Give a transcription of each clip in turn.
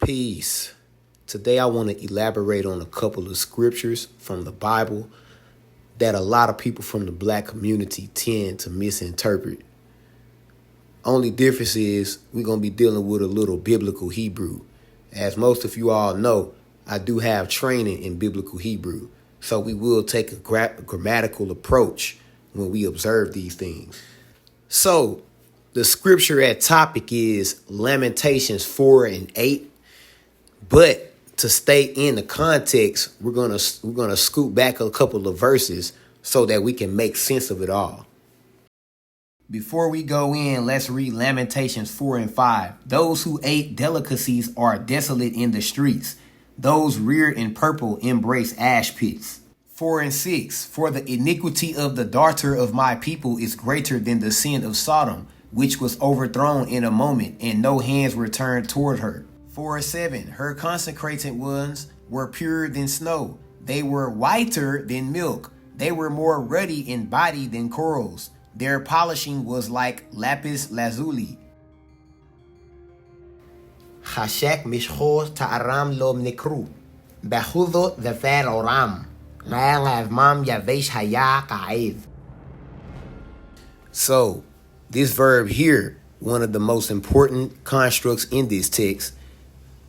Peace. Today I want to elaborate on a couple of scriptures from the Bible that a lot of people from the black community tend to misinterpret. Only difference is we're going to be dealing with a little biblical Hebrew. As most of you all know, I do have training in biblical Hebrew, so we will take a grammatical approach when we observe these things. So the scripture at topic is Lamentations 4 and 8. But to stay in the context, we're gonna scoot back a couple of verses so that we can make sense of it all. Before we go in, let's read Lamentations 4 and 5. Those who ate delicacies are desolate in the streets. Those reared in purple embrace ash pits. 4 and 6. For the iniquity of the daughter of my people is greater than the sin of Sodom, which was overthrown in a moment, and no hands were turned toward her. 4 and 7. Her consecrated ones were purer than snow. They were whiter than milk. They were more ruddy in body than corals. Their polishing was like lapis lazuli. Chashek mishchor ta'aram lo nikru. Bechudo defer oram. La'avmam yavesh haya ka'ev. So, this verb here, one of the most important constructs in this text,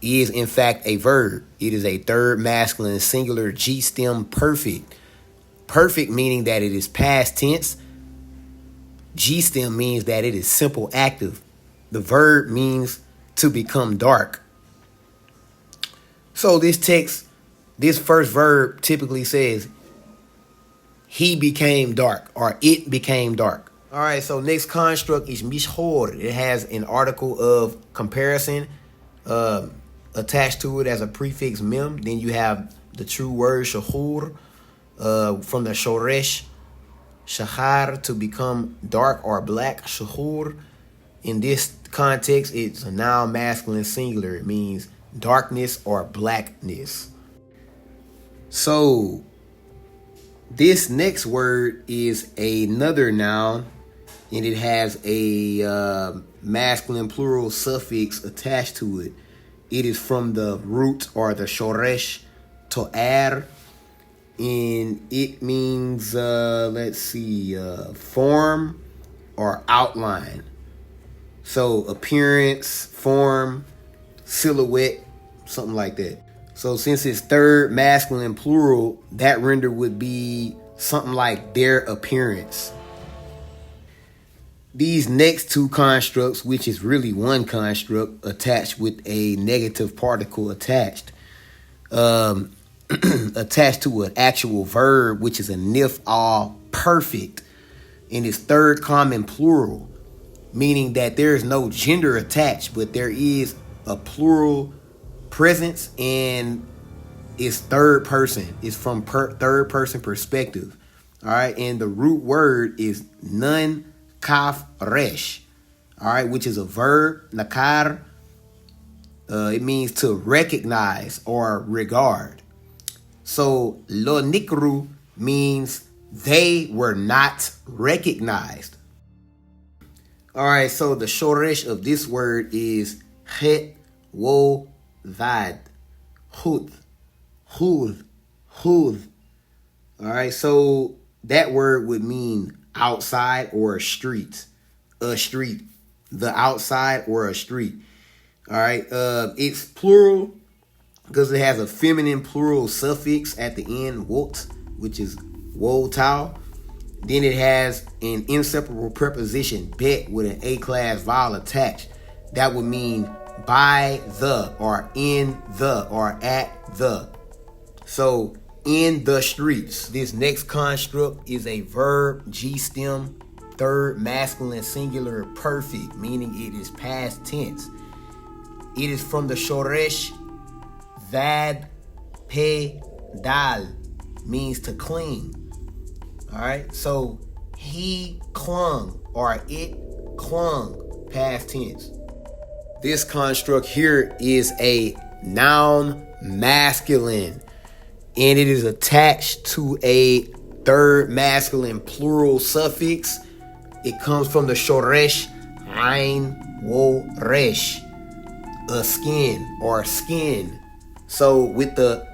is in fact a verb. It is a third masculine singular G stem perfect. Perfect meaning that it is past tense. G stem means that it is simple active. The verb means to become dark. So this first verb typically says he became dark or it became dark. All right, so next construct is mishchor. It has an article of comparison attached to it as a prefix mem. Then you have the true word shahur from the shoresh shahar, to become dark or black. Shahur in this context, it's a noun masculine singular. It means darkness or blackness. So this next word is another noun, and it has a masculine plural suffix attached to it. It is from the root or the shoresh to'er, and it means, form or outline. So appearance, form, silhouette, something like that. So since it's third masculine plural, that render would be something like their appearance. These next two constructs, which is really one construct attached with a negative particle attached, attached to an actual verb, which is a nif all perfect, in its third common plural, meaning that there is no gender attached, but there is a plural presence, and it's third person. It's from third person perspective. All right, and the root word is nun kaf resh, all right, which is a verb, nakar. It means to recognize or regard. So lo nikru means they were not recognized. All right, so the shoresh of this word is het wo vad, hud. All right, so that word would mean outside or a street, the outside or a street. All right, it's plural because it has a feminine plural suffix at the end, wot, which is wotau. Then it has an inseparable preposition, bet, with an A-class vowel attached. That would mean by the, or in the, or at the. So in the streets. This next construct is a verb, G stem, third masculine singular perfect, meaning it is past tense. It is from the shoresh vad pe dal, means to cling. All right, so he clung or it clung, past tense. This construct here is a noun masculine, and it is attached to a third masculine plural suffix. It comes from the shoresh ain wo resh. a skin or skin. So with the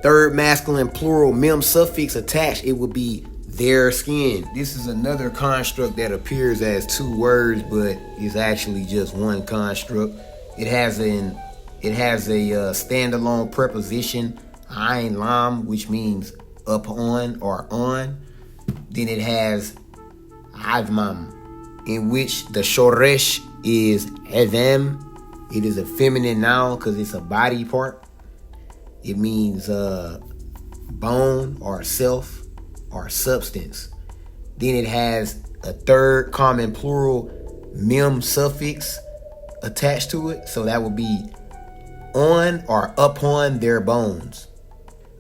third masculine plural mem suffix attached, it would be their skin. This is another construct that appears as two words, but is actually just one construct. It has a standalone preposition, ein lam, which means upon or on. Then it has admam, in which the shoresh is edem. It is a feminine noun because it's a body part. It means bone or self or substance. Then it has a third common plural mem suffix attached to it. So that would be on or upon their bones.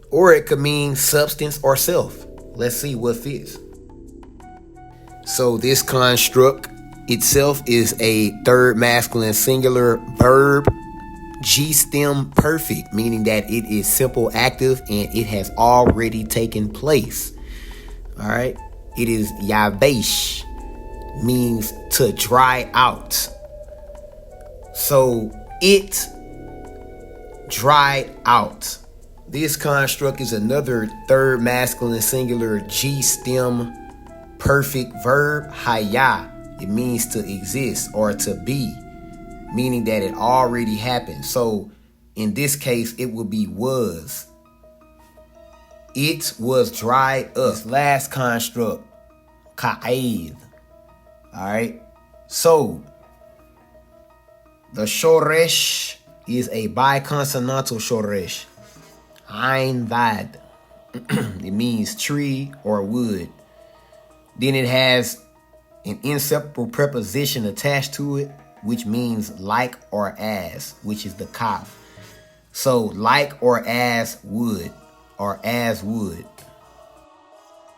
Or it could mean substance or self. Let's see what fits. So this construct itself is a third masculine singular verb, G-stem perfect, meaning that it is simple active and it has already taken place. All right. It is yabesh, means to dry out. So it dried out. This construct is another third masculine singular G-stem perfect verb, haya. It means to exist or to be, meaning that it already happened. So in this case, it would be was. It was dried up. This last construct, ka'id. All right. So the shoresh is a biconsonantal shoresh. Ein vad. It means tree or wood. Then it has an inseparable preposition attached to it, which means like or as, which is the kaf. So like or as would, or as would.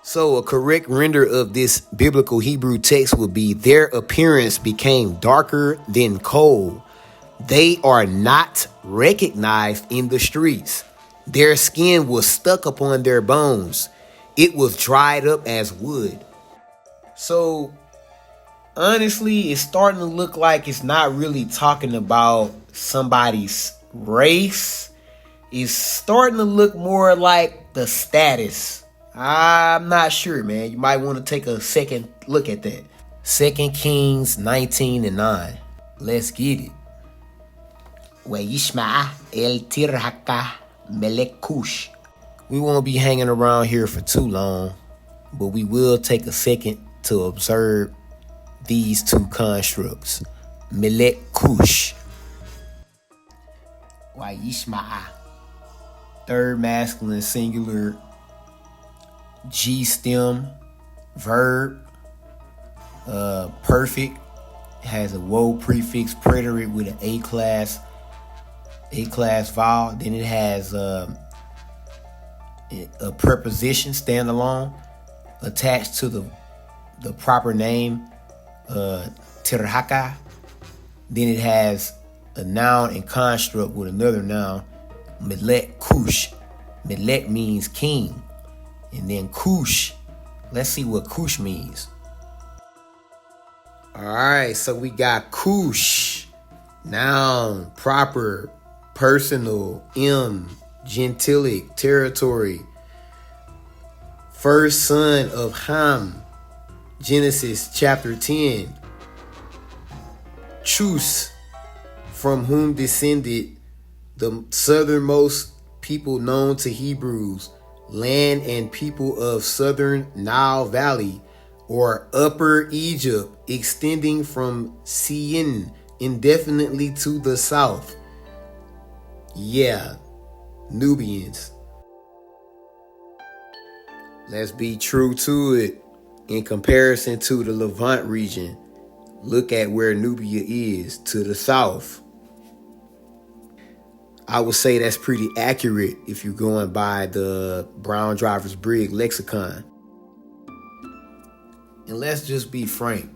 So a correct render of this biblical Hebrew text would be, their appearance became darker than coal. They are not recognized in the streets. Their skin was stuck upon their bones. It was dried up as wood. So honestly, it's starting to look like it's not really talking about somebody's race. It's starting to look more like the status. I'm not sure, man. You might want to take a second look at that. 2 Kings 19:9. Let's get it. Wayishma el tirhaka melek kush. We won't be hanging around here for too long, but we will take a second to observe these two constructs. Melek kush. Wayishma. Third masculine singular G-stem verb. Perfect. Has a woe prefix preterite with an A-class vowel. Then it has a preposition standalone attached to the proper name, tirhaka. Then it has a noun and construct with another noun, melek kush. Melek means king. And then kush, let's see what kush means. All right, so we got kush, noun, proper, personal, gentilic, territory. First son of Ham, Genesis chapter 10. Chus, from whom descended the southernmost people known to Hebrews, land and people of southern Nile Valley, or Upper Egypt, extending from Sin indefinitely to the south. Yeah, Nubians. Let's be true to it. In comparison to the Levant region, look at where Nubia is to the south. I would say that's pretty accurate if you're going by the Brown Drivers Briggs lexicon. And let's just be frank.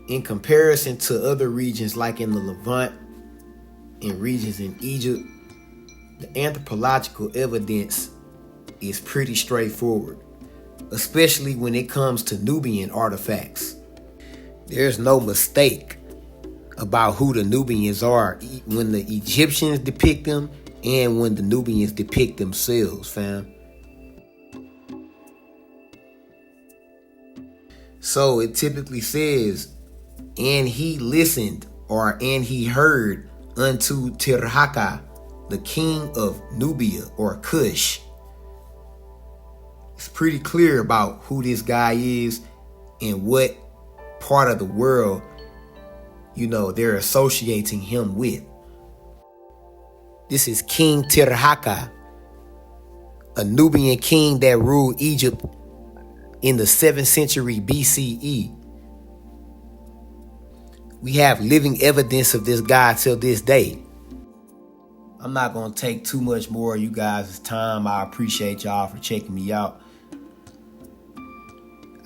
In comparison to other regions like in the Levant and regions in Egypt, the anthropological evidence is pretty straightforward, especially when it comes to Nubian artifacts. There's no mistake about who the Nubians are when the Egyptians depict them and when the Nubians depict themselves, fam. So it typically says, and he listened, or and he heard unto Tirhaka, the king of Nubia or Cush. It's pretty clear about who this guy is and what part of the world, they're associating him with. This is King Tirhaka, a Nubian king that ruled Egypt in the 7th century BCE. We have living evidence of this guy till this day. I'm not going to take too much more of you guys' time. I appreciate y'all for checking me out.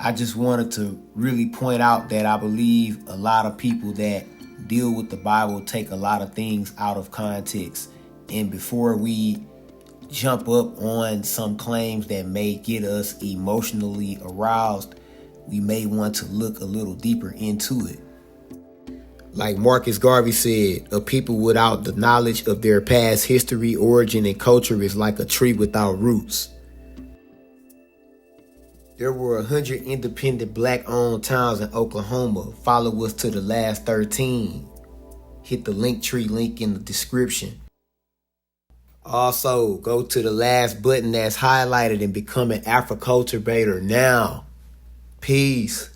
I just wanted to really point out that I believe a lot of people that deal with the Bible take a lot of things out of context. And before we jump up on some claims that may get us emotionally aroused, we may want to look a little deeper into it. Like Marcus Garvey said, a people without the knowledge of their past history, origin, and culture is like a tree without roots. There were 100 independent black-owned towns in Oklahoma. Follow us to the last 13. Hit the Linktree link in the description. Also, go to the last button that's highlighted and become an Afri-Culture baiter now. Peace.